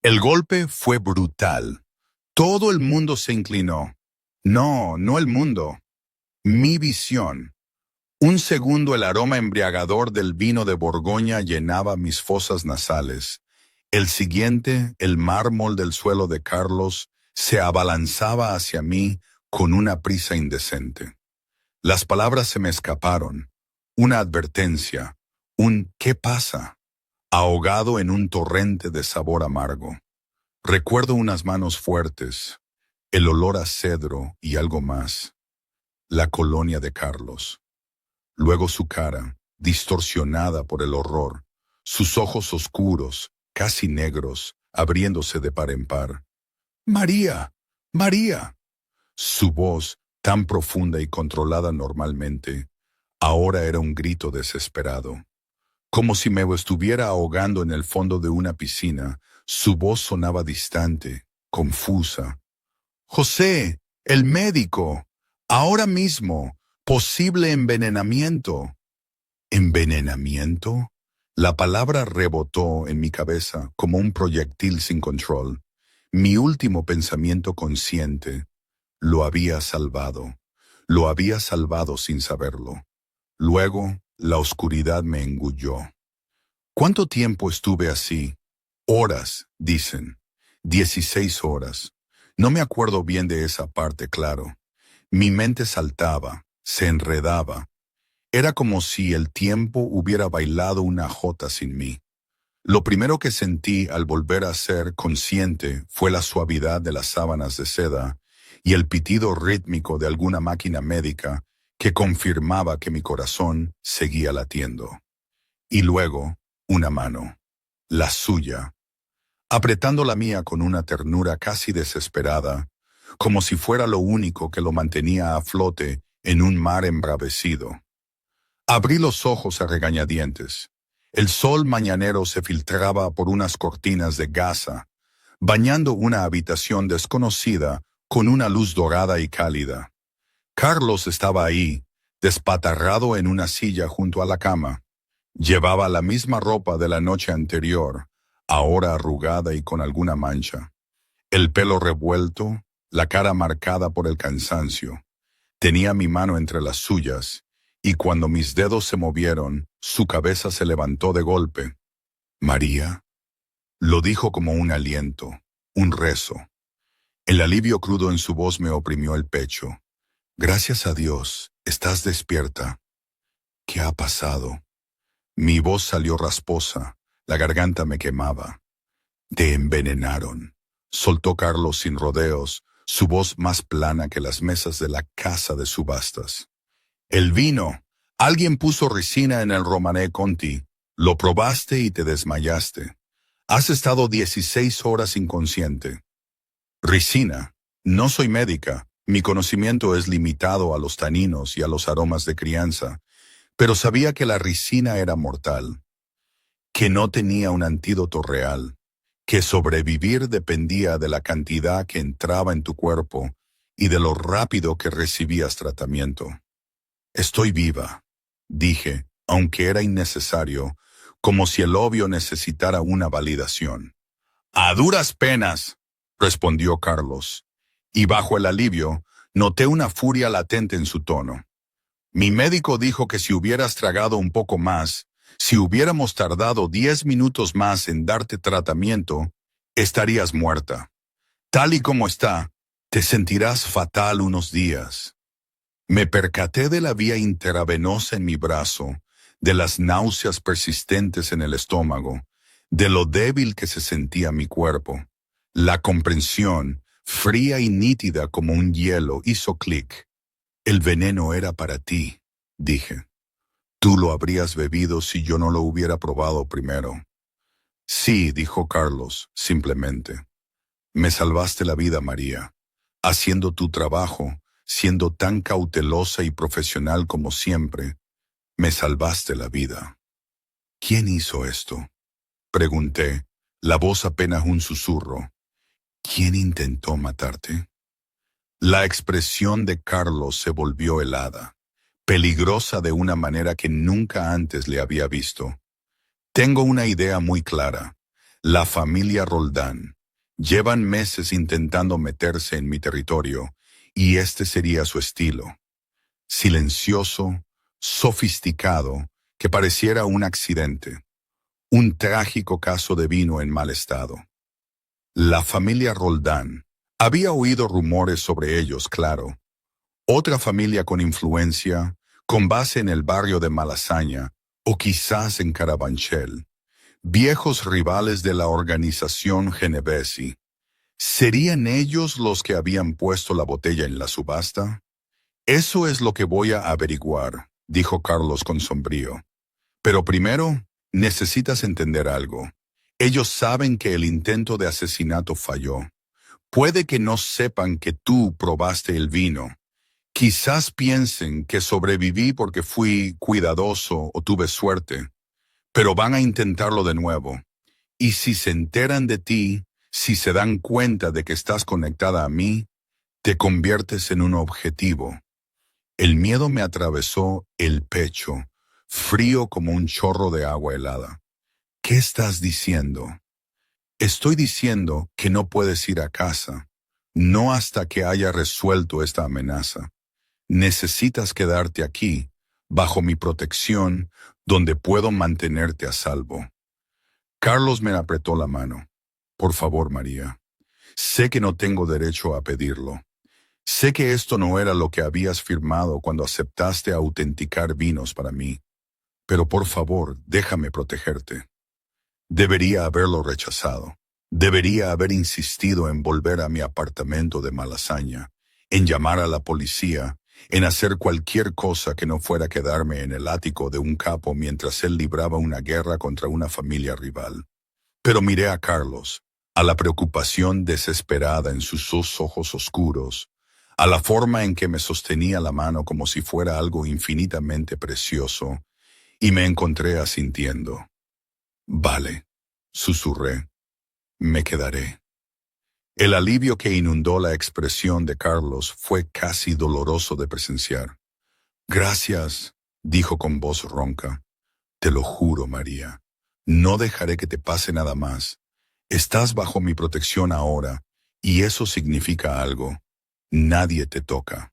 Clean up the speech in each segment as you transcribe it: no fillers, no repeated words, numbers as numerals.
El golpe fue brutal. Todo el mundo se inclinó. No, no el mundo. Mi visión. Un segundo el aroma embriagador del vino de Borgoña llenaba mis fosas nasales. El siguiente, el mármol del suelo de Carlos se abalanzaba hacia mí con una prisa indecente. Las palabras se me escaparon. Una advertencia. Un ¿qué pasa? Ahogado en un torrente de sabor amargo. Recuerdo unas manos fuertes, el olor a cedro y algo más. La colonia de Carlos. Luego su cara, distorsionada por el horror, sus ojos oscuros, casi negros, abriéndose de par en par. ¡María! ¡María! Su voz, tan profunda y controlada normalmente, ahora era un grito desesperado. Como si me estuviera ahogando en el fondo de una piscina, su voz sonaba distante, confusa. «José, el médico, ahora mismo, posible envenenamiento». ¿Envenenamiento? La palabra rebotó en mi cabeza como un proyectil sin control. Mi último pensamiento consciente. Lo había salvado. Lo había salvado sin saberlo. Luego, la oscuridad me engulló. ¿Cuánto tiempo estuve así? Horas, dicen. 16 horas. No me acuerdo bien de esa parte, claro. Mi mente saltaba, se enredaba. Era como si el tiempo hubiera bailado una jota sin mí. Lo primero que sentí al volver a ser consciente fue la suavidad de las sábanas de seda y el pitido rítmico de alguna máquina médica que confirmaba que mi corazón seguía latiendo. Y luego, una mano, la suya, apretando la mía con una ternura casi desesperada, como si fuera lo único que lo mantenía a flote en un mar embravecido. Abrí los ojos a regañadientes. El sol mañanero se filtraba por unas cortinas de gasa, bañando una habitación desconocida con una luz dorada y cálida. Carlos estaba ahí, despatarrado en una silla junto a la cama. Llevaba la misma ropa de la noche anterior, ahora arrugada y con alguna mancha. El pelo revuelto, la cara marcada por el cansancio. Tenía mi mano entre las suyas, y cuando mis dedos se movieron, su cabeza se levantó de golpe. «María», lo dijo como un aliento, un rezo. El alivio crudo en su voz me oprimió el pecho. «Gracias a Dios, estás despierta». «¿Qué ha pasado?» Mi voz salió rasposa, la garganta me quemaba. «Te envenenaron», soltó Carlos sin rodeos, su voz más plana que las mesas de la casa de subastas. «El vino. Alguien puso ricina en el Romanée Conti. Lo probaste y te desmayaste. Has estado 16 horas inconsciente». «Ricina. No soy médica. Mi conocimiento es limitado a los taninos y a los aromas de crianza, pero sabía que la ricina era mortal, que no tenía un antídoto real, que sobrevivir dependía de la cantidad que entraba en tu cuerpo y de lo rápido que recibías tratamiento». «Estoy viva», dije, aunque era innecesario, como si el obvio necesitara una validación. «A duras penas», respondió Carlos, y bajo el alivio noté una furia latente en su tono. «Mi médico dijo que si hubieras tragado un poco más, si hubiéramos tardado 10 minutos más en darte tratamiento, estarías muerta. Tal y como está, te sentirás fatal unos días». Me percaté de la vía intravenosa en mi brazo, de las náuseas persistentes en el estómago, de lo débil que se sentía mi cuerpo. La comprensión, fría y nítida como un hielo, hizo clic. «El veneno era para ti», dije. «Tú lo habrías bebido si yo no lo hubiera probado primero». «Sí», dijo Carlos, simplemente. «Me salvaste la vida, María. Haciendo tu trabajo, siendo tan cautelosa y profesional como siempre, me salvaste la vida». «¿Quién hizo esto?», pregunté, la voz apenas un susurro. «¿Quién intentó matarte?». La expresión de Carlos se volvió helada, peligrosa de una manera que nunca antes le había visto. «Tengo una idea muy clara. La familia Roldán. Llevan meses intentando meterse en mi territorio, y este sería su estilo. Silencioso, sofisticado, que pareciera un accidente. Un trágico caso de vino en mal estado. La familia Roldán. Había oído rumores sobre ellos, claro. Otra familia con influencia, con base en el barrio de Malasaña, o quizás en Carabanchel. Viejos rivales de la organización Genovesi. ¿Serían ellos los que habían puesto la botella en la subasta? Eso es lo que voy a averiguar, dijo Carlos con sombrío. Pero primero, necesitas entender algo. Ellos saben que el intento de asesinato falló. Puede que no sepan que tú probaste el vino. Quizás piensen que sobreviví porque fui cuidadoso o tuve suerte, pero van a intentarlo de nuevo. Y si se enteran de ti, si se dan cuenta de que estás conectada a mí, te conviertes en un objetivo. El miedo me atravesó el pecho, frío como un chorro de agua helada. ¿Qué estás diciendo? Estoy diciendo que no puedes ir a casa, no hasta que haya resuelto esta amenaza. Necesitas quedarte aquí, bajo mi protección, donde puedo mantenerte a salvo. Carlos me apretó la mano. Por favor, María. Sé que no tengo derecho a pedirlo. Sé que esto no era lo que habías firmado cuando aceptaste autenticar vinos para mí. Pero por favor, déjame protegerte. Debería haberlo rechazado. Debería haber insistido en volver a mi apartamento de Malasaña, en llamar a la policía, en hacer cualquier cosa que no fuera quedarme en el ático de un capo mientras él libraba una guerra contra una familia rival. Pero miré a Carlos, a la preocupación desesperada en sus dos ojos oscuros, a la forma en que me sostenía la mano como si fuera algo infinitamente precioso, y me encontré asintiendo. Vale, susurré, me quedaré. El alivio que inundó la expresión de Carlos fue casi doloroso de presenciar. Gracias, dijo con voz ronca. Te lo juro, María. No dejaré que te pase nada más. Estás bajo mi protección ahora, y eso significa algo. Nadie te toca.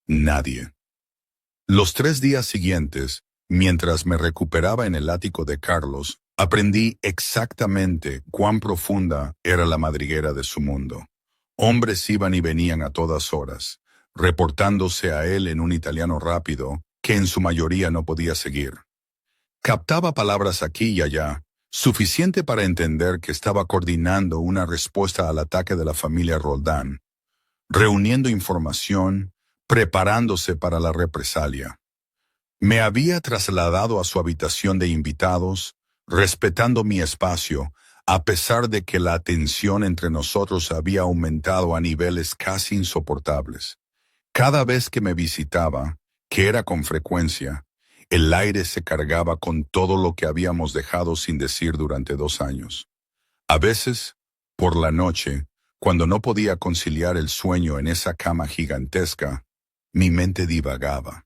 Nadie. Los 3 días siguientes, mientras me recuperaba en el ático de Carlos, aprendí exactamente cuán profunda era la madriguera de su mundo. Hombres iban y venían a todas horas, reportándose a él en un italiano rápido que en su mayoría no podía seguir. Captaba palabras aquí y allá, suficiente para entender que estaba coordinando una respuesta al ataque de la familia Roldán, reuniendo información, preparándose para la represalia. Me había trasladado a su habitación de invitados, respetando mi espacio, a pesar de que la tensión entre nosotros había aumentado a niveles casi insoportables. Cada vez que me visitaba, que era con frecuencia, el aire se cargaba con todo lo que habíamos dejado sin decir durante 2 años. A veces, por la noche, cuando no podía conciliar el sueño en esa cama gigantesca, mi mente divagaba.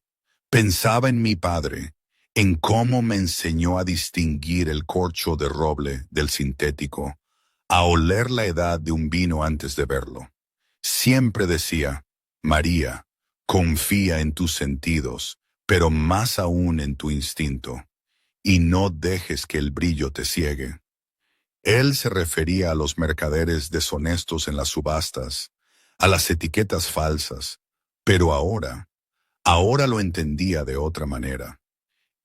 Pensaba en mi padre, en cómo me enseñó a distinguir el corcho de roble del sintético, a oler la edad de un vino antes de verlo. Siempre decía, María, confía en tus sentidos, pero más aún en tu instinto, y no dejes que el brillo te ciegue. Él se refería a los mercaderes deshonestos en las subastas, a las etiquetas falsas, pero ahora lo entendía de otra manera.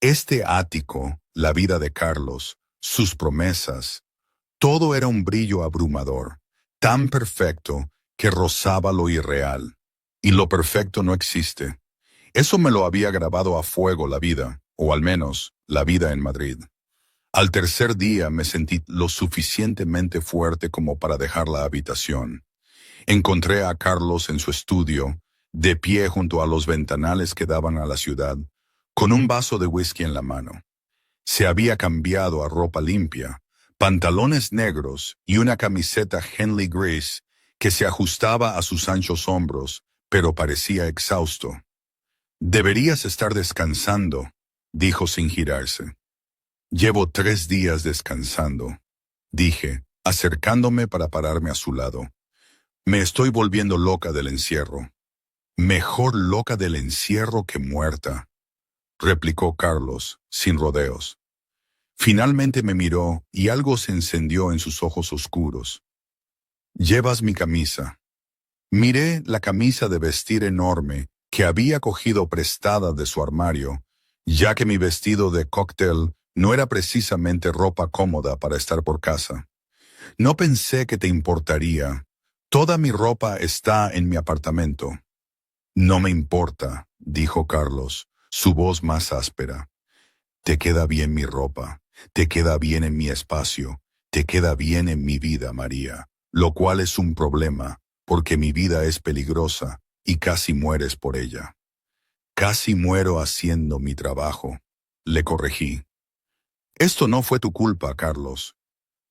Este ático, la vida de Carlos, sus promesas, todo era un brillo abrumador, tan perfecto que rozaba lo irreal. Y lo perfecto no existe. Eso me lo había grabado a fuego la vida, o al menos la vida en Madrid. Al tercer día me sentí lo suficientemente fuerte como para dejar la habitación. Encontré a Carlos en su estudio, de pie junto a los ventanales que daban a la ciudad, con un vaso de whisky en la mano. Se había cambiado a ropa limpia, pantalones negros y una camiseta Henley gris que se ajustaba a sus anchos hombros, pero parecía exhausto. Deberías estar descansando, dijo sin girarse. Llevo 3 días descansando. dije, acercándome para pararme a su lado. Me estoy volviendo loca del encierro. Mejor loca del encierro que muerta, replicó Carlos, sin rodeos. Finalmente me miró y algo se encendió en sus ojos oscuros. Llevas mi camisa. Miré la camisa de vestir enorme que había cogido prestada de su armario, ya que mi vestido de cóctel no era precisamente ropa cómoda para estar por casa. No pensé que te importaría. Toda mi ropa está en mi apartamento. No me importa, dijo Carlos, su voz más áspera. Te queda bien mi ropa, te queda bien en mi espacio, te queda bien en mi vida, María, lo cual es un problema, porque mi vida es peligrosa y casi mueres por ella. Casi muero haciendo mi trabajo, le corregí. Esto no fue tu culpa, Carlos.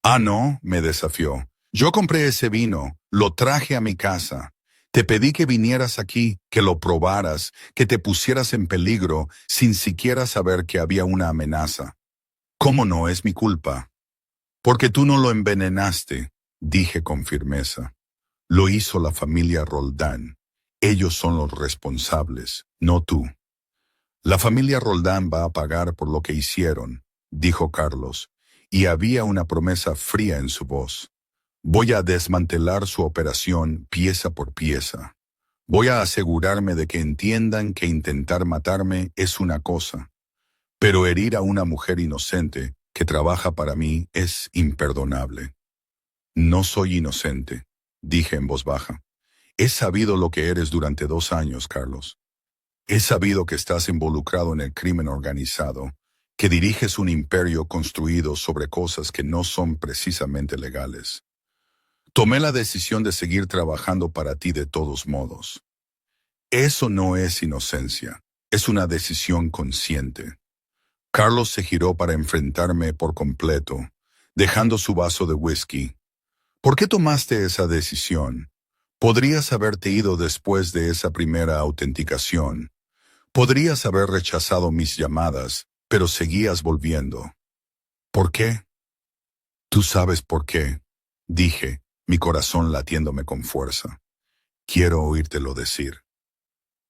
Ah, no, me desafió. Yo compré ese vino, lo traje a mi casa. Te pedí que vinieras aquí, que lo probaras, que te pusieras en peligro sin siquiera saber que había una amenaza. ¿Cómo no es mi culpa? Porque tú no lo envenenaste, dije con firmeza. Lo hizo la familia Roldán. Ellos son los responsables, no tú. La familia Roldán va a pagar por lo que hicieron, dijo Carlos, y había una promesa fría en su voz. Voy a desmantelar su operación pieza por pieza. Voy a asegurarme de que entiendan que intentar matarme es una cosa, pero herir a una mujer inocente que trabaja para mí es imperdonable. No soy inocente, dije en voz baja. He sabido lo que eres durante 2 años, Carlos. He sabido que estás involucrado en el crimen organizado, que diriges un imperio construido sobre cosas que no son precisamente legales. Tomé la decisión de seguir trabajando para ti de todos modos. Eso no es inocencia, es una decisión consciente. Carlos se giró para enfrentarme por completo, dejando su vaso de whisky. ¿Por qué tomaste esa decisión? Podrías haberte ido después de esa primera autenticación. Podrías haber rechazado mis llamadas, pero seguías volviendo. ¿Por qué? Tú sabes por qué, dije, mi corazón latiéndome con fuerza. Quiero oírtelo decir.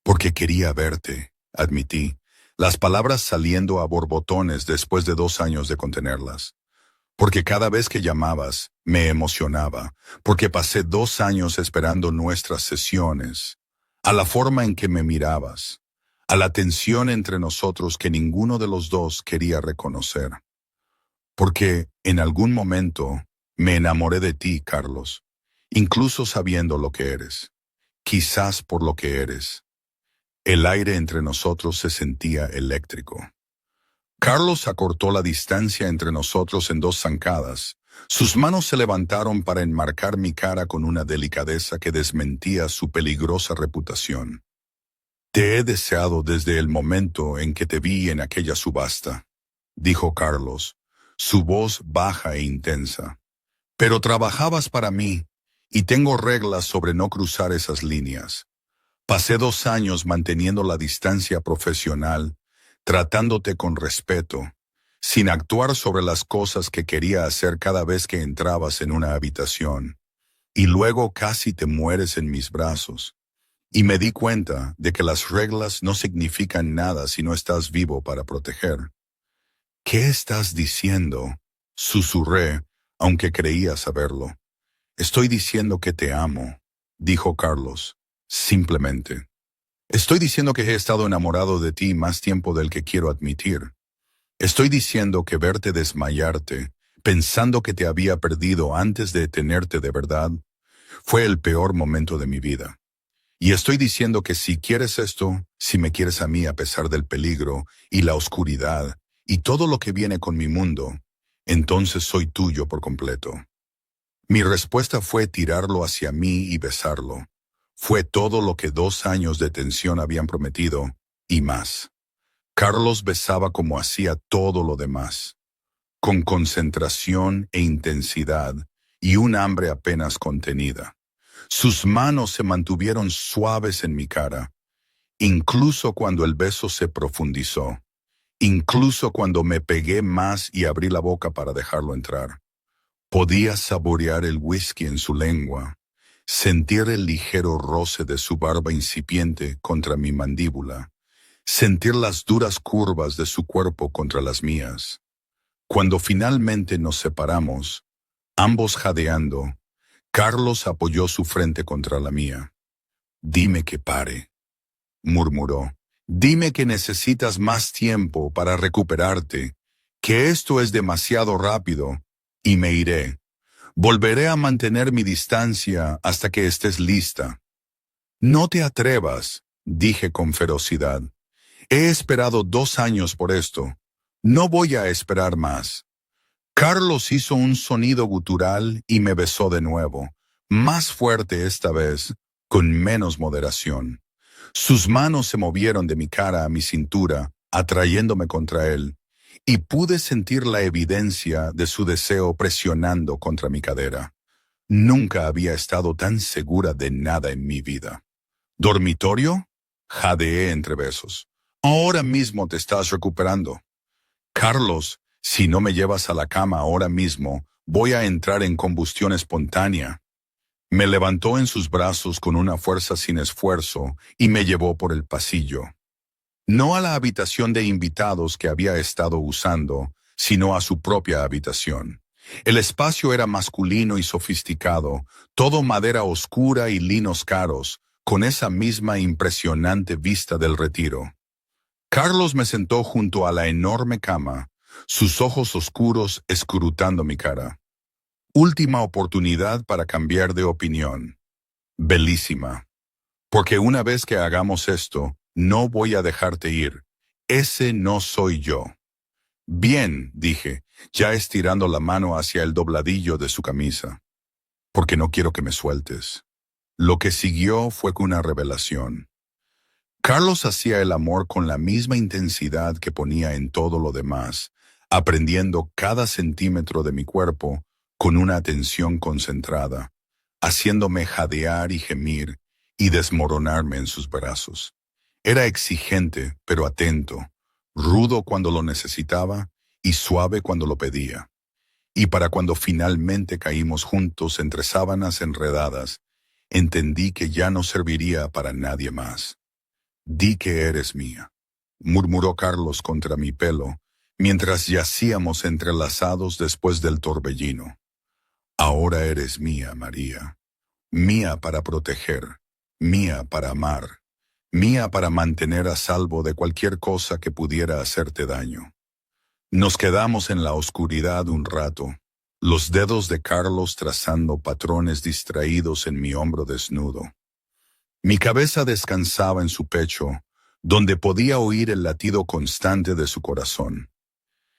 Porque quería verte, admití, las palabras saliendo a borbotones después de 2 años de contenerlas. Porque cada vez que llamabas, me emocionaba, porque pasé 2 años esperando nuestras sesiones, a la forma en que me mirabas, a la tensión entre nosotros que ninguno de los dos quería reconocer. Porque en algún momento me enamoré de ti, Carlos, incluso sabiendo lo que eres, quizás por lo que eres. El aire entre nosotros se sentía eléctrico. Carlos acortó la distancia entre nosotros en 2 zancadas. Sus manos se levantaron para enmarcar mi cara con una delicadeza que desmentía su peligrosa reputación. Te he deseado desde el momento en que te vi en aquella subasta, dijo Carlos, su voz baja e intensa. Pero trabajabas para mí, y tengo reglas sobre no cruzar esas líneas. Pasé 2 años manteniendo la distancia profesional, tratándote con respeto, sin actuar sobre las cosas que quería hacer cada vez que entrabas en una habitación. Y luego casi te mueres en mis brazos. Y me di cuenta de que las reglas no significan nada si no estás vivo para proteger. ¿Qué estás diciendo? Susurré, aunque creía saberlo. Estoy diciendo que te amo, dijo Carlos, simplemente. Estoy diciendo que he estado enamorado de ti más tiempo del que quiero admitir. Estoy diciendo que verte desmayarte, pensando que te había perdido antes de tenerte de verdad, fue el peor momento de mi vida. Y estoy diciendo que si quieres esto, si me quieres a mí a pesar del peligro y la oscuridad y todo lo que viene con mi mundo, entonces soy tuyo por completo. Mi respuesta fue tirarlo hacia mí y besarlo. Fue todo lo que 2 años de tensión habían prometido, y más. Carlos besaba como hacía todo lo demás, con concentración e intensidad y un hambre apenas contenida. Sus manos se mantuvieron suaves en mi cara, incluso cuando el beso se profundizó, incluso cuando me pegué más y abrí la boca para dejarlo entrar. Podía saborear el whisky en su lengua, sentir el ligero roce de su barba incipiente contra mi mandíbula, sentir las duras curvas de su cuerpo contra las mías. Cuando finalmente nos separamos, ambos jadeando, Carlos apoyó su frente contra la mía. «Dime que pare», murmuró. «Dime que necesitas más tiempo para recuperarte, que esto es demasiado rápido, y me iré. Volveré a mantener mi distancia hasta que estés lista». «No te atrevas», dije con ferocidad. «He esperado 2 años por esto. No voy a esperar más». Carlos hizo un sonido gutural y me besó de nuevo, más fuerte esta vez, con menos moderación. Sus manos se movieron de mi cara a mi cintura, atrayéndome contra él, y pude sentir la evidencia de su deseo presionando contra mi cadera. Nunca había estado tan segura de nada en mi vida. «¿Dormitorio?», jadeé entre besos. «Ahora mismo te estás recuperando». «Carlos, si no me llevas a la cama ahora mismo, voy a entrar en combustión espontánea». Me levantó en sus brazos con una fuerza sin esfuerzo y me llevó por el pasillo. No a la habitación de invitados que había estado usando, sino a su propia habitación. El espacio era masculino y sofisticado, todo madera oscura y linos caros, con esa misma impresionante vista del retiro. Carlos me sentó junto a la enorme cama, sus ojos oscuros escrutando mi cara. «Última oportunidad para cambiar de opinión. Belísima. Porque una vez que hagamos esto, no voy a dejarte ir. Ese no soy yo». «Bien», dije, ya estirando la mano hacia el dobladillo de su camisa. «Porque no quiero que me sueltes». Lo que siguió fue una revelación. Carlos hacía el amor con la misma intensidad que ponía en todo lo demás, aprendiendo cada centímetro de mi cuerpo con una atención concentrada, haciéndome jadear y gemir y desmoronarme en sus brazos. Era exigente, pero atento, rudo cuando lo necesitaba y suave cuando lo pedía. Y para cuando finalmente caímos juntos entre sábanas enredadas, entendí que ya no serviría para nadie más. «Di que eres mía», murmuró Carlos contra mi pelo, mientras yacíamos entrelazados después del torbellino. «Ahora eres mía, María. Mía para proteger, mía para amar, mía para mantener a salvo de cualquier cosa que pudiera hacerte daño». Nos quedamos en la oscuridad un rato, los dedos de Carlos trazando patrones distraídos en mi hombro desnudo. Mi cabeza descansaba en su pecho, donde podía oír el latido constante de su corazón.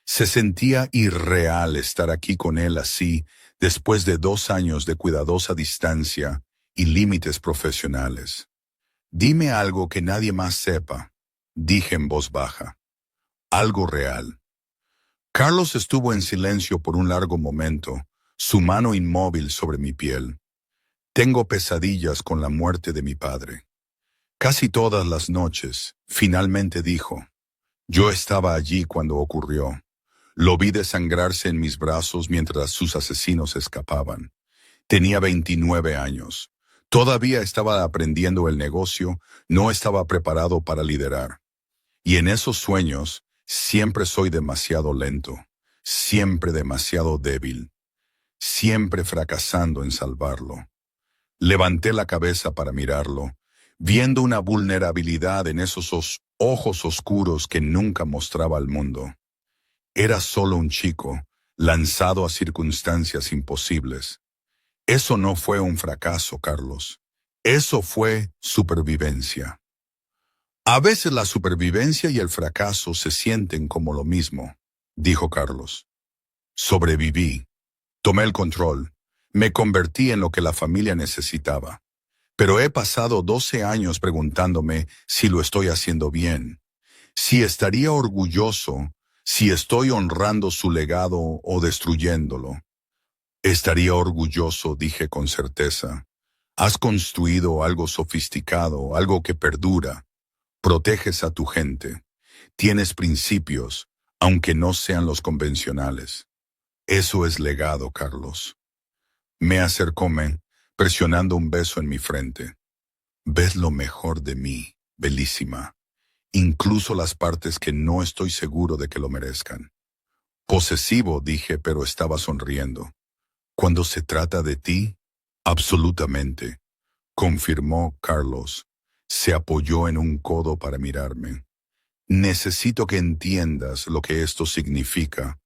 Se sentía irreal estar aquí con él así, después de 2 años de cuidadosa distancia y límites profesionales. «Dime algo que nadie más sepa», dije en voz baja. «Algo real». Carlos estuvo en silencio por un largo momento, su mano inmóvil sobre mi piel. «Tengo pesadillas con la muerte de mi padre. Casi todas las noches», finalmente dijo. «Yo estaba allí cuando ocurrió. Lo vi desangrarse en mis brazos mientras sus asesinos escapaban. Tenía 29 años. Todavía estaba aprendiendo el negocio, no estaba preparado para liderar. Y en esos sueños, siempre soy demasiado lento, siempre demasiado débil, siempre fracasando en salvarlo». Levanté la cabeza para mirarlo, viendo una vulnerabilidad en esos ojos oscuros que nunca mostraba al mundo. Era solo un chico, lanzado a circunstancias imposibles. Eso no fue un fracaso, Carlos. Eso fue supervivencia. «A veces la supervivencia y el fracaso se sienten como lo mismo», dijo Carlos. «Sobreviví. Tomé el control. Me convertí en lo que la familia necesitaba. Pero he pasado 12 años preguntándome si lo estoy haciendo bien, si estaría orgulloso, si estoy honrando su legado o destruyéndolo». «Estaría orgulloso», dije con certeza. «Has construido algo sofisticado, algo que perdura. Proteges a tu gente. Tienes principios, aunque no sean los convencionales». Eso es legado, Carlos. Me acercóme, presionando un beso en mi frente. Ves lo mejor de mí, bellísima, incluso las partes que no estoy seguro de que lo merezcan. Posesivo, dije, pero estaba sonriendo. Cuando se trata de ti, absolutamente, confirmó Carlos. Se apoyó en un codo para mirarme. Necesito que entiendas lo que esto significa.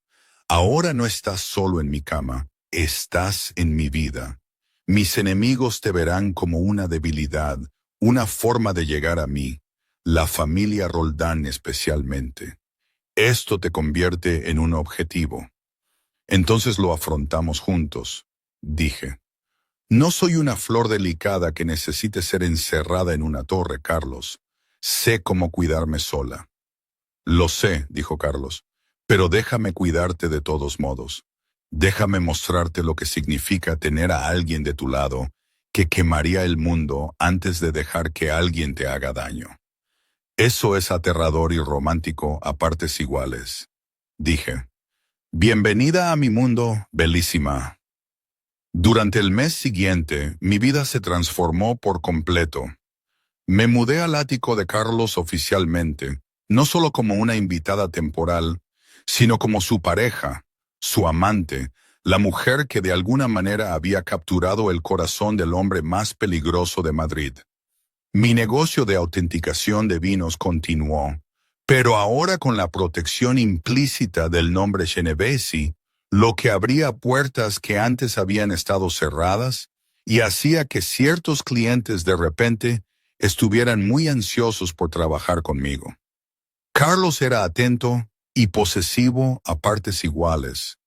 Ahora no estás solo en mi cama, estás en mi vida. Mis enemigos te verán como una debilidad, una forma de llegar a mí, la familia Roldán especialmente. Esto te convierte en un objetivo. Entonces lo afrontamos juntos, dije. No soy una flor delicada que necesite ser encerrada en una torre, Carlos. Sé cómo cuidarme sola. Lo sé, dijo Carlos, pero déjame cuidarte de todos modos. Déjame mostrarte lo que significa tener a alguien de tu lado que quemaría el mundo antes de dejar que alguien te haga daño. Eso es aterrador y romántico a partes iguales, dije. Bienvenida a mi mundo, bellísima. Durante el mes siguiente, mi vida se transformó por completo. Me mudé al ático de Carlos oficialmente, no solo como una invitada temporal, sino como su pareja, su amante, la mujer que de alguna manera había capturado el corazón del hombre más peligroso de Madrid. Mi negocio de autenticación de vinos continuó, pero ahora con la protección implícita del nombre Genovesi, lo que abría puertas que antes habían estado cerradas y hacía que ciertos clientes de repente estuvieran muy ansiosos por trabajar conmigo. Carlos era atento y posesivo a partes iguales.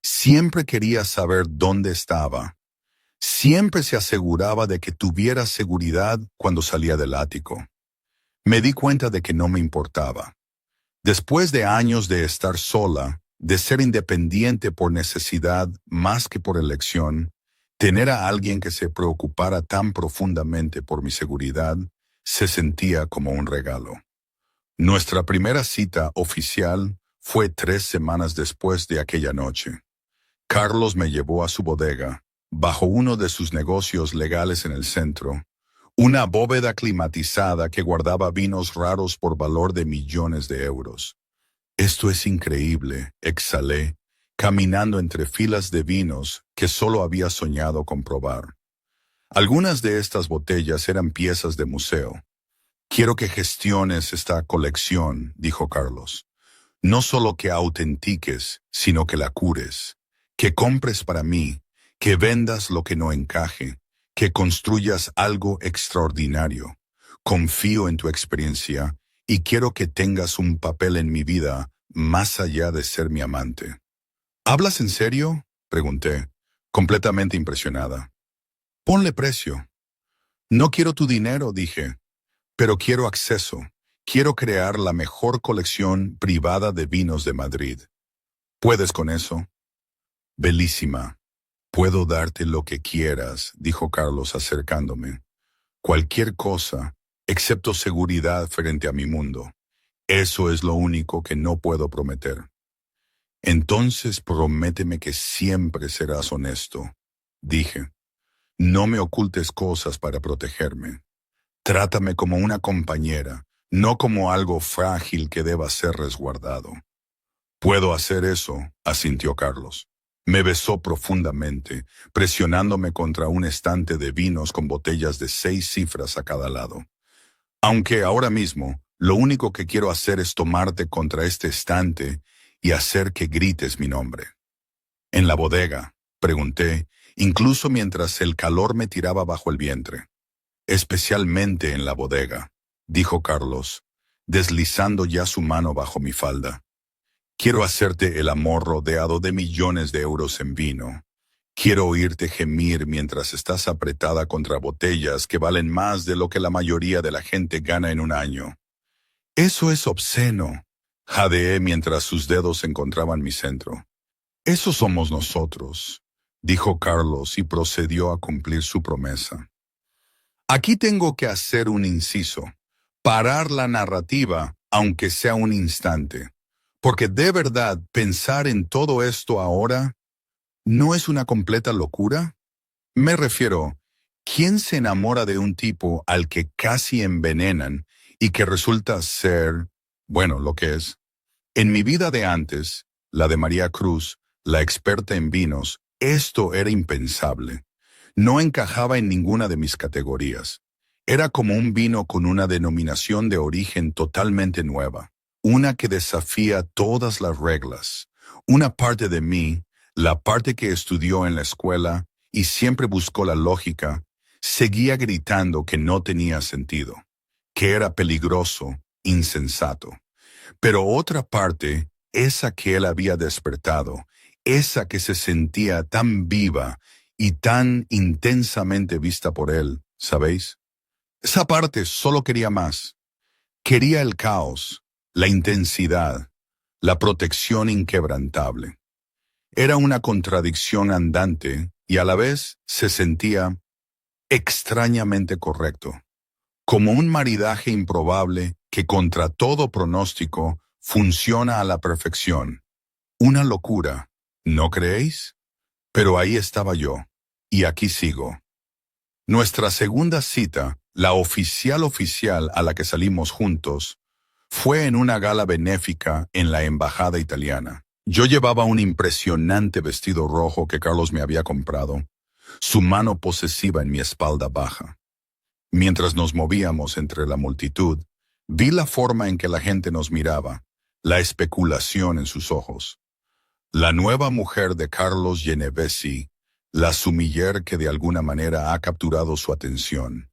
Siempre quería saber dónde estaba. Siempre se aseguraba de que tuviera seguridad cuando salía del ático. Me di cuenta de que no me importaba. Después de años de estar sola, de ser independiente por necesidad más que por elección, tener a alguien que se preocupara tan profundamente por mi seguridad se sentía como un regalo. Nuestra primera cita oficial fue 3 semanas después de aquella noche. Carlos me llevó a su bodega, bajo uno de sus negocios legales en el centro, una bóveda climatizada que guardaba vinos raros por valor de millones de euros. Esto es increíble, exhalé, caminando entre filas de vinos que solo había soñado con probar. Algunas de estas botellas eran piezas de museo. Quiero que gestiones esta colección, dijo Carlos. No solo que autentiques, sino que la cures. Que compres para mí, que vendas lo que no encaje, que construyas algo extraordinario. Confío en tu experiencia y quiero que tengas un papel en mi vida más allá de ser mi amante. ¿Hablas en serio?, pregunté, completamente impresionada. Ponle precio. No quiero tu dinero, dije, pero quiero acceso. Quiero crear la mejor colección privada de vinos de Madrid. ¿Puedes con eso? Bellísima. Puedo darte lo que quieras, dijo Carlos acercándome. Cualquier cosa, excepto seguridad frente a mi mundo. Eso es lo único que no puedo prometer. Entonces prométeme que siempre serás honesto, dije. No me ocultes cosas para protegerme. Trátame como una compañera, no como algo frágil que deba ser resguardado. Puedo hacer eso, asintió Carlos. Me besó profundamente, presionándome contra un estante de vinos con botellas de 6 cifras a cada lado. Aunque ahora mismo, lo único que quiero hacer es tomarte contra este estante y hacer que grites mi nombre. En la bodega, pregunté, incluso mientras el calor me tiraba bajo el vientre. Especialmente en la bodega, dijo Carlos, deslizando ya su mano bajo mi falda. Quiero hacerte el amor rodeado de millones de euros en vino. Quiero oírte gemir mientras estás apretada contra botellas que valen más de lo que la mayoría de la gente gana en un año. Eso es obsceno, jadeé mientras sus dedos encontraban mi centro. Eso somos nosotros, dijo Carlos y procedió a cumplir su promesa. Aquí tengo que hacer un inciso, parar la narrativa, aunque sea un instante. Porque de verdad, pensar en todo esto ahora ¿No es una completa locura? Me refiero, ¿quién se enamora de un tipo al que casi envenenan y que resulta ser, bueno, lo que es? En mi vida de antes, la de María Cruz, la experta en vinos, esto era impensable. No encajaba en ninguna de mis categorías. Era como un vino con una denominación de origen totalmente nueva, una que desafía todas las reglas. Una parte de mí, la parte que estudió en la escuela y siempre buscó la lógica, seguía gritando que no tenía sentido, que era peligroso, insensato. Pero otra parte, esa que él había despertado, esa que se sentía tan viva y tan intensamente vista por él, ¿sabéis? Esa parte solo quería más. Quería el caos, la intensidad, la protección inquebrantable. Era una contradicción andante y a la vez se sentía extrañamente correcto, como un maridaje improbable que contra todo pronóstico funciona a la perfección. Una locura, ¿no creéis? Pero ahí estaba yo, y aquí sigo. Nuestra segunda cita, la oficial a la que salimos juntos, fue en una gala benéfica en la embajada italiana. Yo llevaba un impresionante vestido rojo que Carlos me había comprado, su mano posesiva en mi espalda baja. Mientras nos movíamos entre la multitud, vi la forma en que la gente nos miraba, la especulación en sus ojos. La nueva mujer de Carlos Genovesi, la sumiller que de alguna manera ha capturado su atención.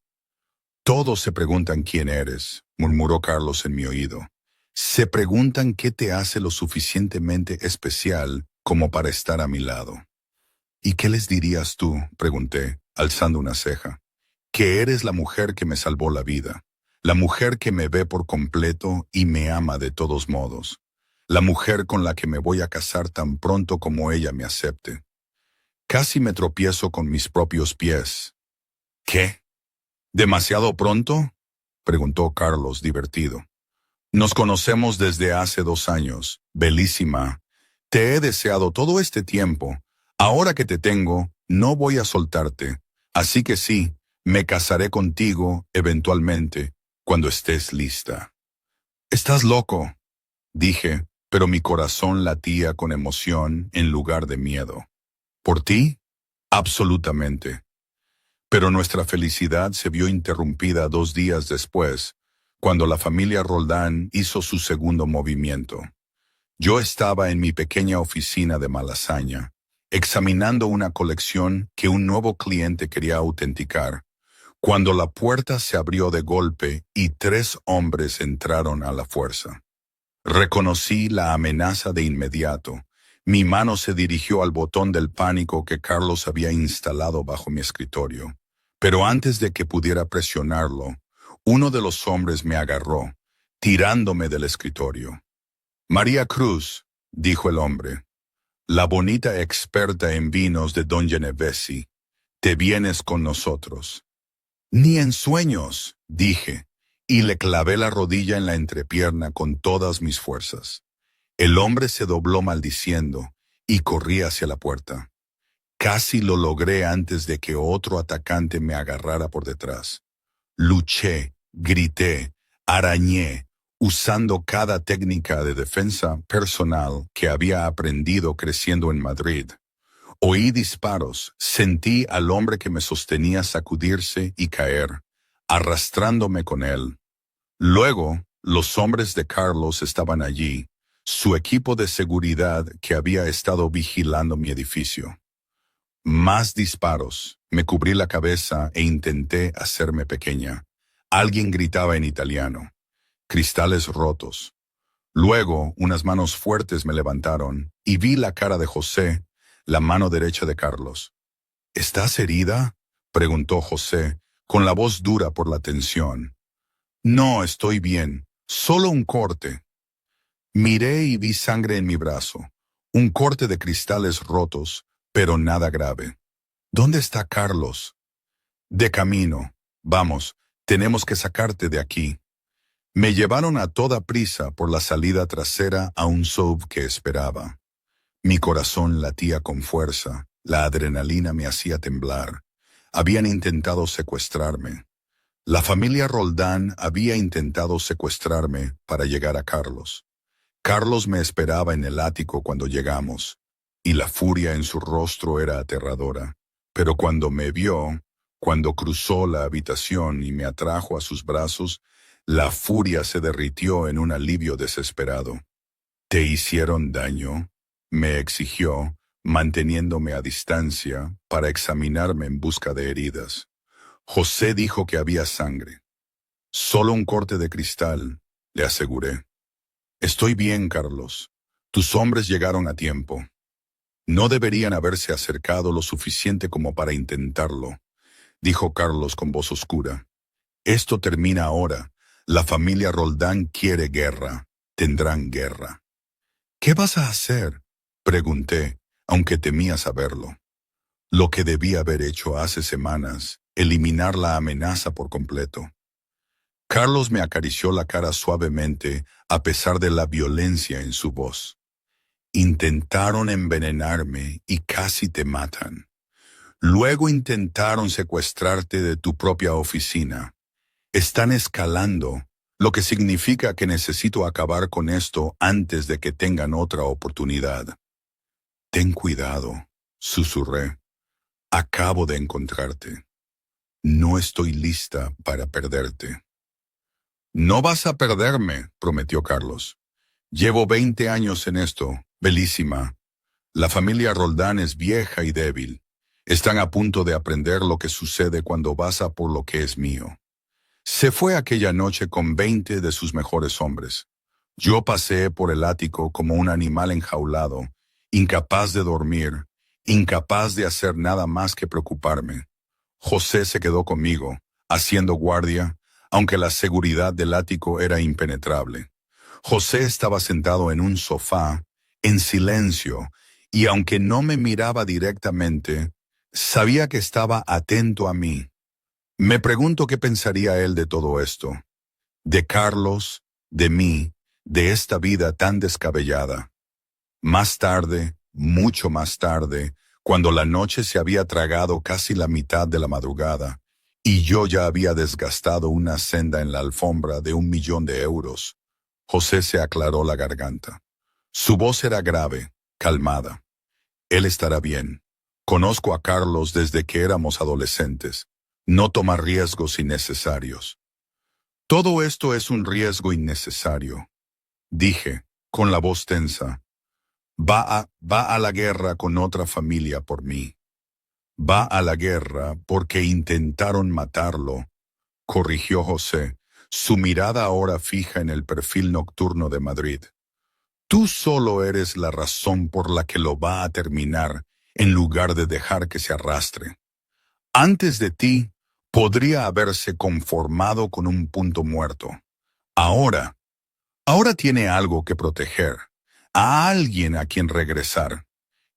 Todos se preguntan quién eres, murmuró Carlos en mi oído. Se preguntan qué te hace lo suficientemente especial como para estar a mi lado. ¿Y qué les dirías tú? Pregunté, alzando una ceja. Que eres la mujer que me salvó la vida, la mujer que me ve por completo y me ama de todos modos, la mujer con la que me voy a casar tan pronto como ella me acepte. Casi me tropiezo con mis propios pies. ¿Qué? ¿Demasiado pronto? Preguntó Carlos, divertido. Nos conocemos desde hace 2 años, belísima. Te he deseado todo este tiempo. Ahora que te tengo, no voy a soltarte. Así que sí, me casaré contigo, eventualmente, cuando estés lista. Estás loco, dije, pero mi corazón latía con emoción en lugar de miedo. ¿Por ti? Absolutamente. Pero nuestra felicidad se vio interrumpida 2 días después, cuando la familia Roldán hizo su segundo movimiento. Yo estaba en mi pequeña oficina de Malasaña, examinando una colección que un nuevo cliente quería autenticar, cuando la puerta se abrió de golpe y 3 hombres entraron a la fuerza. Reconocí la amenaza de inmediato. Mi mano se dirigió al botón del pánico que Carlos había instalado bajo mi escritorio. Pero antes de que pudiera presionarlo, uno de los hombres me agarró, tirándome del escritorio. María Cruz, dijo el hombre, la bonita experta en vinos de Don Genovesi, te vienes con nosotros. Ni en sueños, dije, y le clavé la rodilla en la entrepierna con todas mis fuerzas. El hombre se dobló maldiciendo y corrí hacia la puerta. Casi lo logré antes de que otro atacante me agarrara por detrás. Luché, grité, arañé, usando cada técnica de defensa personal que había aprendido creciendo en Madrid. Oí disparos, sentí al hombre que me sostenía sacudirse y caer, arrastrándome con él. Luego, los hombres de Carlos estaban allí, su equipo de seguridad que había estado vigilando mi edificio. Más disparos, me cubrí la cabeza e intenté hacerme pequeña. Alguien gritaba en italiano. Cristales rotos. Luego, unas manos fuertes me levantaron y vi la cara de José, la mano derecha de Carlos. ¿Estás herida? Preguntó José, con la voz dura por la tensión. No, estoy bien, solo un corte. Miré y vi sangre en mi brazo, un corte de cristales rotos, pero nada grave. ¿Dónde está Carlos? De camino. Vamos, tenemos que sacarte de aquí. Me llevaron a toda prisa por la salida trasera a un SUV que esperaba. Mi corazón latía con fuerza, la adrenalina me hacía temblar. Habían intentado secuestrarme. La familia Roldán había intentado secuestrarme para llegar a Carlos. Carlos me esperaba en el ático cuando llegamos, y la furia en su rostro era aterradora. Pero cuando me vio, cuando cruzó la habitación y me atrajo a sus brazos, la furia se derritió en un alivio desesperado. ¿Te hicieron daño?, me exigió, manteniéndome a distancia para examinarme en busca de heridas. José dijo que había sangre. Solo un corte de cristal, le aseguré. Estoy bien, Carlos. Tus hombres llegaron a tiempo. No deberían haberse acercado lo suficiente como para intentarlo, dijo Carlos con voz oscura. Esto termina ahora. La familia Roldán quiere guerra. Tendrán guerra. ¿Qué vas a hacer?, pregunté, aunque temía saberlo. Lo que debía haber hecho hace semanas, eliminar la amenaza por completo. Carlos me acarició la cara suavemente a pesar de la violencia en su voz. Intentaron envenenarme y casi te matan. Luego intentaron secuestrarte de tu propia oficina. Están escalando, lo que significa que necesito acabar con esto antes de que tengan otra oportunidad. Ten cuidado, susurré. Acabo de encontrarte. No estoy lista para perderte. No vas a perderme, prometió Carlos. Llevo 20 años en esto, Belísima. La familia Roldán es vieja y débil. Están a punto de aprender lo que sucede cuando vas a por lo que es mío. Se fue aquella noche con 20 de sus mejores hombres. Yo pasé por el ático como un animal enjaulado, incapaz de dormir, incapaz de hacer nada más que preocuparme. José se quedó conmigo, haciendo guardia, aunque la seguridad del ático era impenetrable. José estaba sentado en un sofá, en silencio, y aunque no me miraba directamente, sabía que estaba atento a mí. Me pregunto qué pensaría él de todo esto, de Carlos, de mí, de esta vida tan descabellada. Más tarde, mucho más tarde, cuando la noche se había tragado casi la mitad de la madrugada, y yo ya había desgastado una senda en la alfombra de 1.000.000 de euros, José se aclaró la garganta. Su voz era grave, calmada. Él estará bien. Conozco a Carlos desde que éramos adolescentes. No toma riesgos innecesarios. Todo esto es un riesgo innecesario, dije, con la voz tensa. Va a la guerra con otra familia por mí. Va a la guerra porque intentaron matarlo, corrigió José, su mirada ahora fija en el perfil nocturno de Madrid. Tú solo eres la razón por la que lo va a terminar, en lugar de dejar que se arrastre. Antes de ti, podría haberse conformado con un punto muerto. Ahora tiene algo que proteger, a alguien a quien regresar.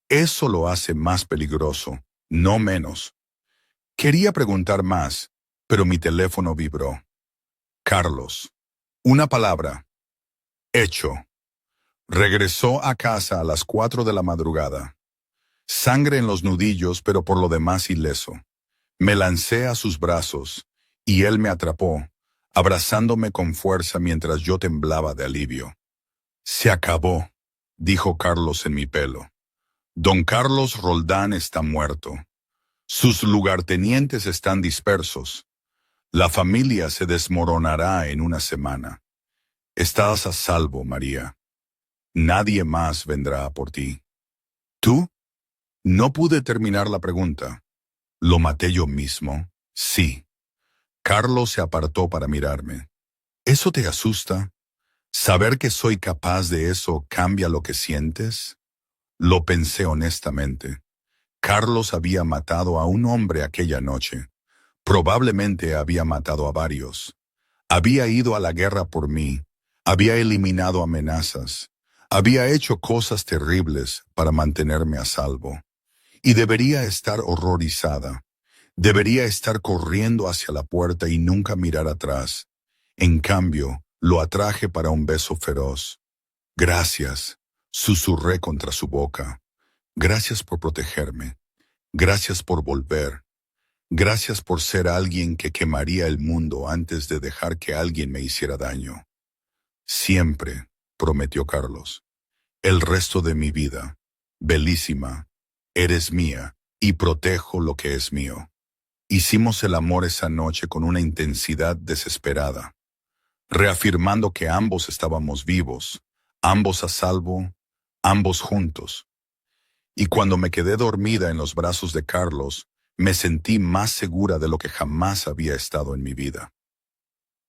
Eso lo hace más peligroso, no menos. Quería preguntar más, pero mi teléfono vibró. Carlos. Una palabra. Hecho. Regresó a casa a las 4 de la madrugada. Sangre en los nudillos, pero por lo demás ileso. Me lancé a sus brazos, y él me atrapó, abrazándome con fuerza mientras yo temblaba de alivio. Se acabó, dijo Carlos en mi pelo. Don Carlos Roldán está muerto. Sus lugartenientes están dispersos. La familia se desmoronará en una semana. Estás a salvo, María. Nadie más vendrá por ti. ¿Tú? No pude terminar la pregunta. ¿Lo maté yo mismo? Sí. Carlos se apartó para mirarme. ¿Eso te asusta? ¿Saber que soy capaz de eso cambia lo que sientes? Lo pensé honestamente. Carlos había matado a un hombre aquella noche. Probablemente había matado a varios. Había ido a la guerra por mí. Había eliminado amenazas. Había hecho cosas terribles para mantenerme a salvo. Y debería estar horrorizada. Debería estar corriendo hacia la puerta y nunca mirar atrás. En cambio, lo atraje para un beso feroz. Gracias, Susurré contra su boca. Gracias por protegerme. Gracias por volver. Gracias por ser alguien que quemaría el mundo antes de dejar que alguien me hiciera daño. Siempre, prometió Carlos. El resto de mi vida. Bellísima. Eres mía, y protejo lo que es mío. Hicimos el amor esa noche con una intensidad desesperada, reafirmando que ambos estábamos vivos, ambos a salvo, ambos juntos. Y cuando me quedé dormida en los brazos de Carlos, me sentí más segura de lo que jamás había estado en mi vida.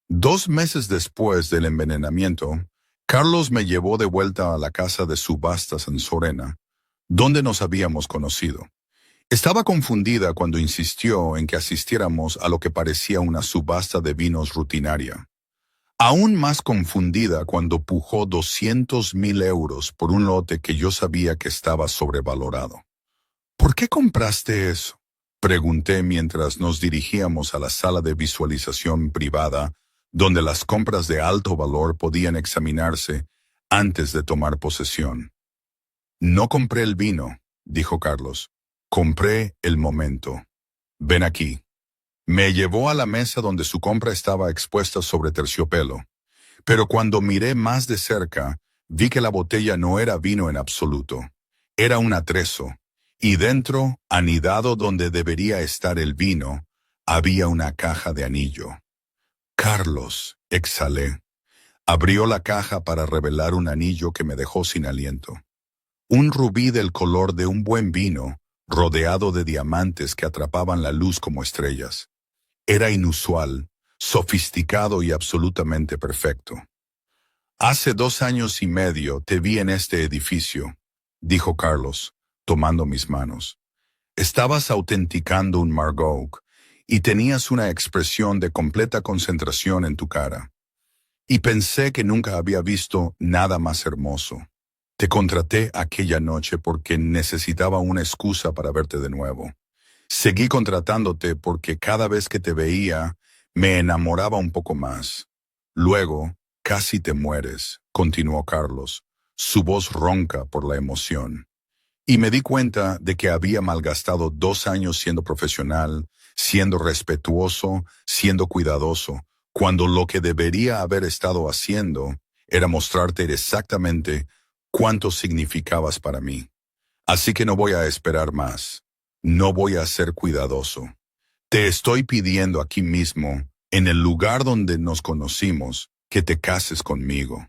2 meses después del envenenamiento, Carlos me llevó de vuelta a la casa de subastas en Sorena, donde nos habíamos conocido. Estaba confundida cuando insistió en que asistiéramos a lo que parecía una subasta de vinos rutinaria. Aún más confundida cuando pujó 200.000 euros por un lote que yo sabía que estaba sobrevalorado. ¿Por qué compraste eso?, pregunté mientras nos dirigíamos a la sala de visualización privada, donde las compras de alto valor podían examinarse antes de tomar posesión. No compré el vino, dijo Carlos. Compré el momento. Ven aquí. Me llevó a la mesa donde su compra estaba expuesta sobre terciopelo. Pero cuando miré más de cerca, vi que la botella no era vino en absoluto. Era un atrezo. Y dentro, anidado donde debería estar el vino, había una caja de anillo. Carlos, exhalé. Abrió la caja para revelar un anillo que me dejó sin aliento. Un rubí del color de un buen vino, rodeado de diamantes que atrapaban la luz como estrellas. Era inusual, sofisticado y absolutamente perfecto. Hace 2 años y medio te vi en este edificio, dijo Carlos, tomando mis manos. Estabas autenticando un Margaux y tenías una expresión de completa concentración en tu cara. Y pensé que nunca había visto nada más hermoso. Te contraté aquella noche porque necesitaba una excusa para verte de nuevo. Seguí contratándote porque cada vez que te veía, me enamoraba un poco más. Luego, casi te mueres, continuó Carlos, su voz ronca por la emoción. Y me di cuenta de que había malgastado 2 años siendo profesional, siendo respetuoso, siendo cuidadoso, cuando lo que debería haber estado haciendo era mostrarte exactamente cuánto significabas para mí. Así que no voy a esperar más. No voy a ser cuidadoso. Te estoy pidiendo aquí mismo, en el lugar donde nos conocimos, que te cases conmigo.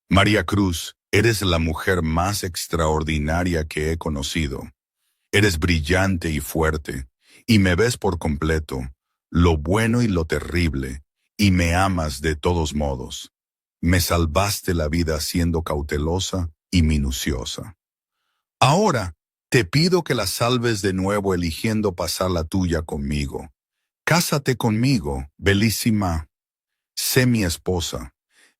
María Cruz, eres la mujer más extraordinaria que he conocido. Eres brillante y fuerte, y me ves por completo, lo bueno y lo terrible, y me amas de todos modos. Me salvaste la vida siendo cautelosa y minuciosa. Ahora, te pido que la salves de nuevo eligiendo pasar la tuya conmigo. Cásate conmigo, bellísima. Sé mi esposa.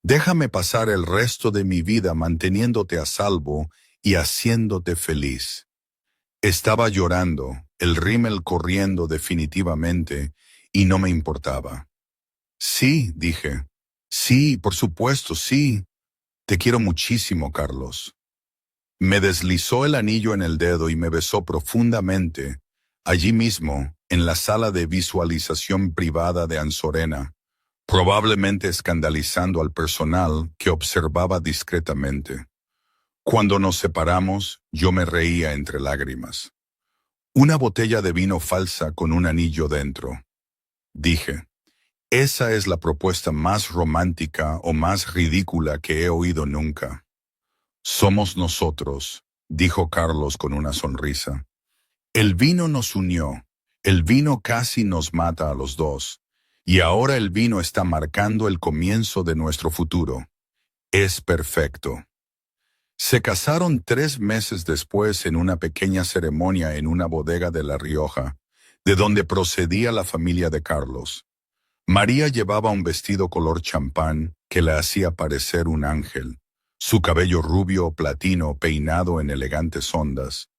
Déjame pasar el resto de mi vida manteniéndote a salvo y haciéndote feliz. Estaba llorando, el rímel corriendo definitivamente, y no me importaba. Sí, dije. Sí, por supuesto, sí. Te quiero muchísimo, Carlos. Me deslizó el anillo en el dedo y me besó profundamente, allí mismo, en la sala de visualización privada de Ansorena, probablemente escandalizando al personal que observaba discretamente. Cuando nos separamos, yo me reía entre lágrimas. Una botella de vino falsa con un anillo dentro. Dije, esa es la propuesta más romántica o más ridícula que he oído nunca. Somos nosotros, dijo Carlos con una sonrisa. El vino nos unió, el vino casi nos mata a los dos, y ahora el vino está marcando el comienzo de nuestro futuro. Es perfecto. Se casaron 3 meses después en una pequeña ceremonia en una bodega de La Rioja, de donde procedía la familia de Carlos. María llevaba un vestido color champán que la hacía parecer un ángel, su cabello rubio platino peinado en elegantes ondas,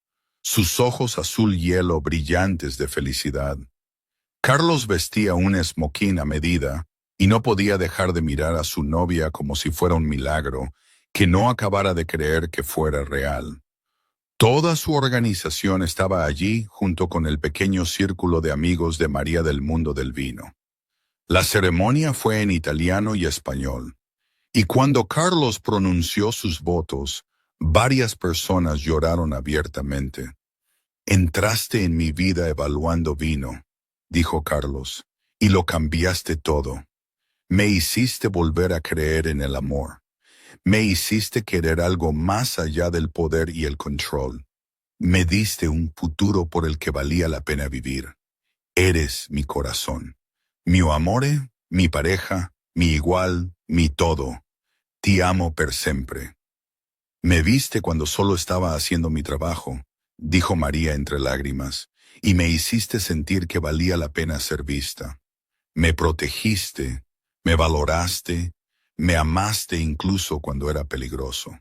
sus ojos azul hielo brillantes de felicidad. Carlos vestía un esmoquín a medida y no podía dejar de mirar a su novia como si fuera un milagro que no acabara de creer que fuera real. Toda su organización estaba allí junto con el pequeño círculo de amigos de María del Mundo del Vino. La ceremonia fue en italiano y español, y cuando Carlos pronunció sus votos, varias personas lloraron abiertamente. Entraste en mi vida evaluando vino, dijo Carlos, y lo cambiaste todo. Me hiciste volver a creer en el amor. Me hiciste querer algo más allá del poder y el control. Me diste un futuro por el que valía la pena vivir. Eres mi corazón, mi amore, mi pareja, mi igual, mi todo. Te amo per sempre. Me viste cuando solo estaba haciendo mi trabajo, dijo María entre lágrimas, y me hiciste sentir que valía la pena ser vista. Me protegiste, me valoraste, me amaste incluso cuando era peligroso.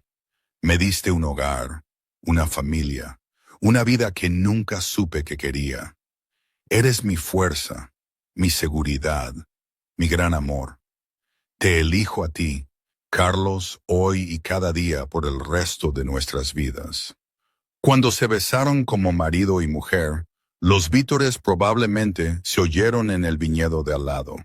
Me diste un hogar, una familia, una vida que nunca supe que quería. Eres mi fuerza, mi seguridad, mi gran amor. Te elijo a ti, Carlos, hoy y cada día por el resto de nuestras vidas. Cuando se besaron como marido y mujer, los vítores probablemente se oyeron en el viñedo de al lado.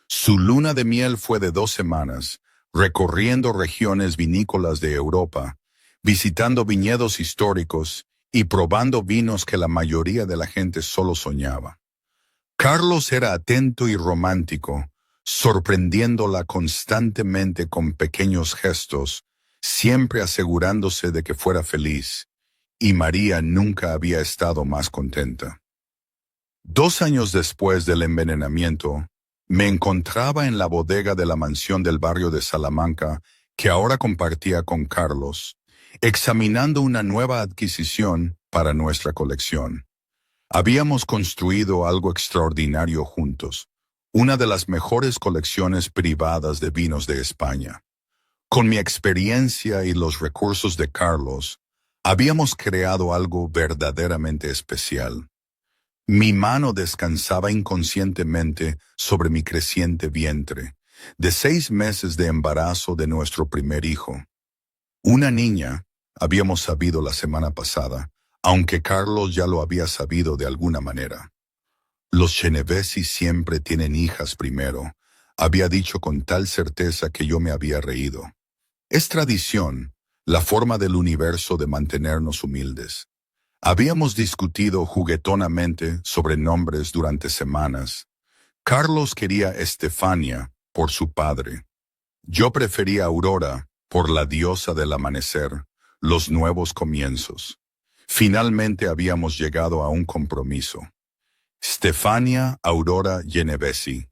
Su luna de miel fue de 2 semanas, recorriendo regiones vinícolas de Europa, visitando viñedos históricos y probando vinos que la mayoría de la gente solo soñaba. Carlos era atento y romántico, sorprendiéndola constantemente con pequeños gestos, siempre asegurándose de que fuera feliz, y María nunca había estado más contenta. 2 años después del envenenamiento, me encontraba en la bodega de la mansión del barrio de Salamanca, que ahora compartía con Carlos, examinando una nueva adquisición para nuestra colección. Habíamos construido algo extraordinario juntos, una de las mejores colecciones privadas de vinos de España. Con mi experiencia y los recursos de Carlos, habíamos creado algo verdaderamente especial. Mi mano descansaba inconscientemente sobre mi creciente vientre, de 6 meses de embarazo de nuestro primer hijo. Una niña, habíamos sabido la semana pasada, aunque Carlos ya lo había sabido de alguna manera. Los Genovesi siempre tienen hijas primero, había dicho con tal certeza que yo me había reído. Es tradición, la forma del universo de mantenernos humildes. Habíamos discutido juguetonamente sobre nombres durante semanas. Carlos quería Estefania por su padre. Yo prefería Aurora por la diosa del amanecer, los nuevos comienzos. Finalmente habíamos llegado a un compromiso. Stefania Aurora Genovesi,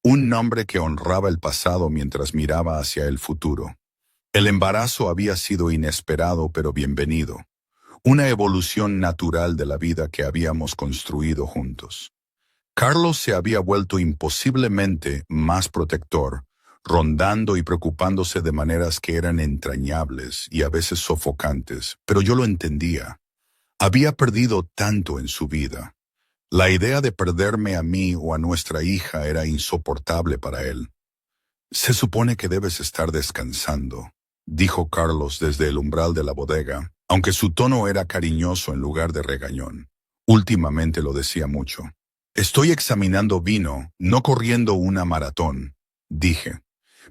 un nombre que honraba el pasado mientras miraba hacia el futuro. El embarazo había sido inesperado pero bienvenido, una evolución natural de la vida que habíamos construido juntos. Carlos se había vuelto imposiblemente más protector, rondando y preocupándose de maneras que eran entrañables y a veces sofocantes, pero yo lo entendía. Había perdido tanto en su vida. La idea de perderme a mí o a nuestra hija era insoportable para él. Se supone que debes estar descansando, dijo Carlos desde el umbral de la bodega, aunque su tono era cariñoso en lugar de regañón. Últimamente lo decía mucho. Estoy examinando vino, no corriendo una maratón, dije.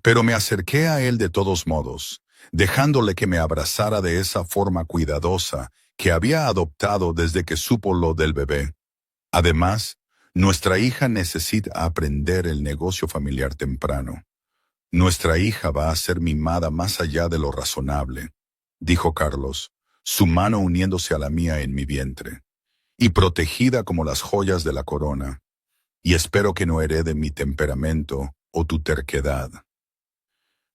Pero me acerqué a él de todos modos, dejándole que me abrazara de esa forma cuidadosa que había adoptado desde que supo lo del bebé. Además, nuestra hija necesita aprender el negocio familiar temprano. Nuestra hija va a ser mimada más allá de lo razonable, dijo Carlos, su mano uniéndose a la mía en mi vientre, y protegida como las joyas de la corona, y espero que no herede mi temperamento o tu terquedad.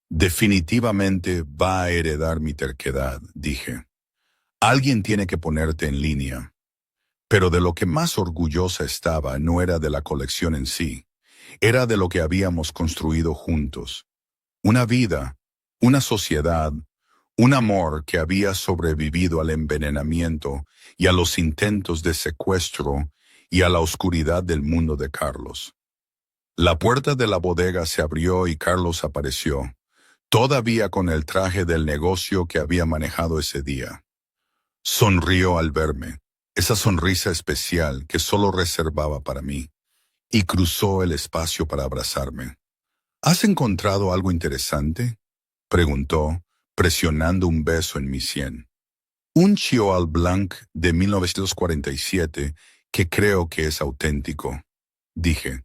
Definitivamente va a heredar mi terquedad, dije. Alguien tiene que ponerte en línea. Pero de lo que más orgullosa estaba no era de la colección en sí, era de lo que habíamos construido juntos. Una vida, una sociedad, un amor que había sobrevivido al envenenamiento y a los intentos de secuestro y a la oscuridad del mundo de Carlos. La puerta de la bodega se abrió y Carlos apareció, todavía con el traje del negocio que había manejado ese día. Sonrió al verme, esa sonrisa especial que solo reservaba para mí, y cruzó el espacio para abrazarme. ¿Has encontrado algo interesante?, preguntó, presionando un beso en mi sien. Un Chihuahua Blanc de 1947 que creo que es auténtico, dije.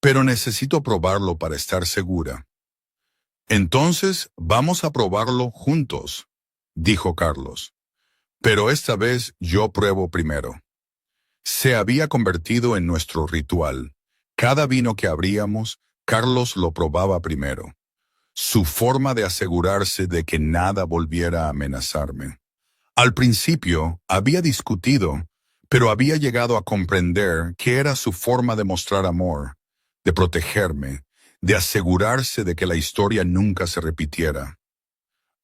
Pero necesito probarlo para estar segura. Entonces vamos a probarlo juntos, dijo Carlos. Pero esta vez yo pruebo primero. Se había convertido en nuestro ritual. Cada vino que abríamos, Carlos lo probaba primero. Su forma de asegurarse de que nada volviera a amenazarme. Al principio había discutido, pero había llegado a comprender que era su forma de mostrar amor, de protegerme, de asegurarse de que la historia nunca se repitiera.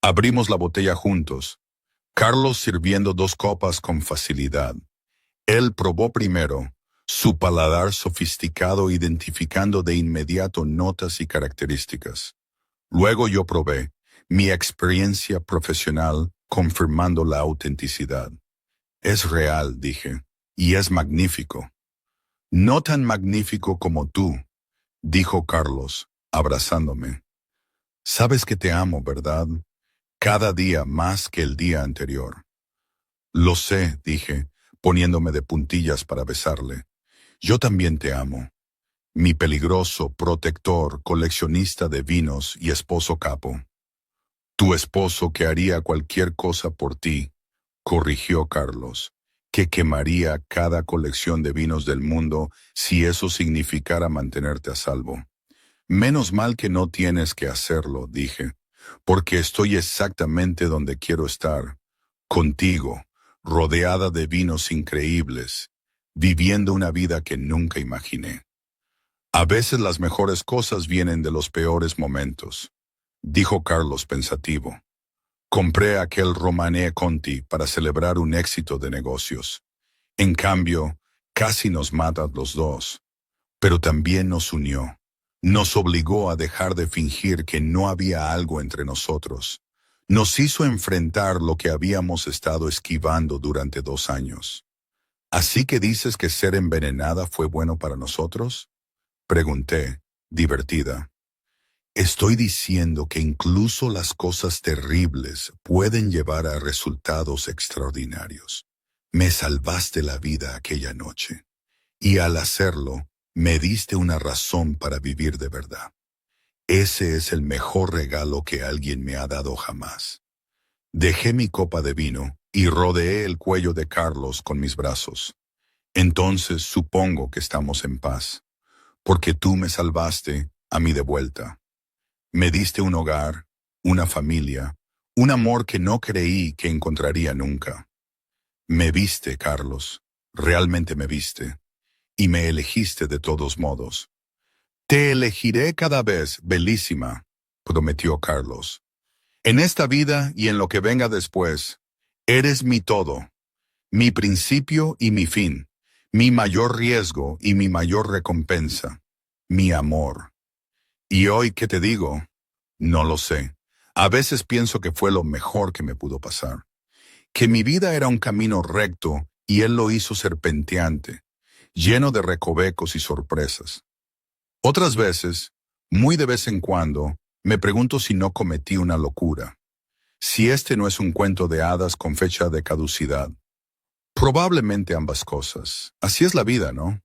Abrimos la botella juntos, Carlos sirviendo 2 copas con facilidad. Él probó primero, su paladar sofisticado identificando de inmediato notas y características. Luego yo probé, mi experiencia profesional confirmando la autenticidad. Es real, dije, y es magnífico. No tan magnífico como tú, dijo Carlos, abrazándome. Sabes que te amo, ¿verdad? Cada día más que el día anterior. Lo sé, dije, poniéndome de puntillas para besarle. Yo también te amo. Mi peligroso protector, coleccionista de vinos y esposo capo. Tu esposo que haría cualquier cosa por ti, corrigió Carlos, que quemaría cada colección de vinos del mundo si eso significara mantenerte a salvo. Menos mal que no tienes que hacerlo, dije, porque estoy exactamente donde quiero estar, contigo, rodeada de vinos increíbles, viviendo una vida que nunca imaginé. A veces las mejores cosas vienen de los peores momentos, dijo Carlos pensativo. Compré aquel Romanée Conti para celebrar un éxito de negocios. En cambio, casi nos mata a los dos, pero también nos unió. Nos obligó a dejar de fingir que no había algo entre nosotros. Nos hizo enfrentar lo que habíamos estado esquivando durante 2 años. ¿Así que dices que ser envenenada fue bueno para nosotros?, pregunté, divertida. Estoy diciendo que incluso las cosas terribles pueden llevar a resultados extraordinarios. Me salvaste la vida aquella noche, y al hacerlo, me diste una razón para vivir de verdad. Ese es el mejor regalo que alguien me ha dado jamás. Dejé mi copa de vino y rodeé el cuello de Carlos con mis brazos. Entonces supongo que estamos en paz, porque tú me salvaste a mí de vuelta. Me diste un hogar, una familia, un amor que no creí que encontraría nunca. Me viste, Carlos, realmente me viste, y me elegiste de todos modos. Te elegiré cada vez, bellísima, prometió Carlos. En esta vida y en lo que venga después, eres mi todo, mi principio y mi fin, mi mayor riesgo y mi mayor recompensa, mi amor. ¿Y hoy qué te digo? No lo sé. A veces pienso que fue lo mejor que me pudo pasar. Que mi vida era un camino recto y él lo hizo serpenteante, lleno de recovecos y sorpresas. Otras veces, muy de vez en cuando, me pregunto si no cometí una locura. Si este no es un cuento de hadas con fecha de caducidad. Probablemente ambas cosas. Así es la vida, ¿no?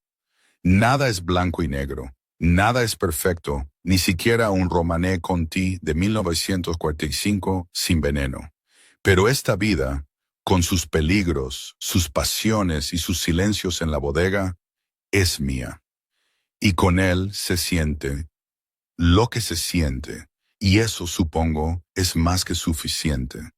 Nada es blanco y negro. Nada es perfecto, ni siquiera un Romanée Conti de 1945 sin veneno. Pero esta vida, con sus peligros, sus pasiones y sus silencios en la bodega, es mía. Y con él se siente lo que se siente, y eso, supongo, es más que suficiente.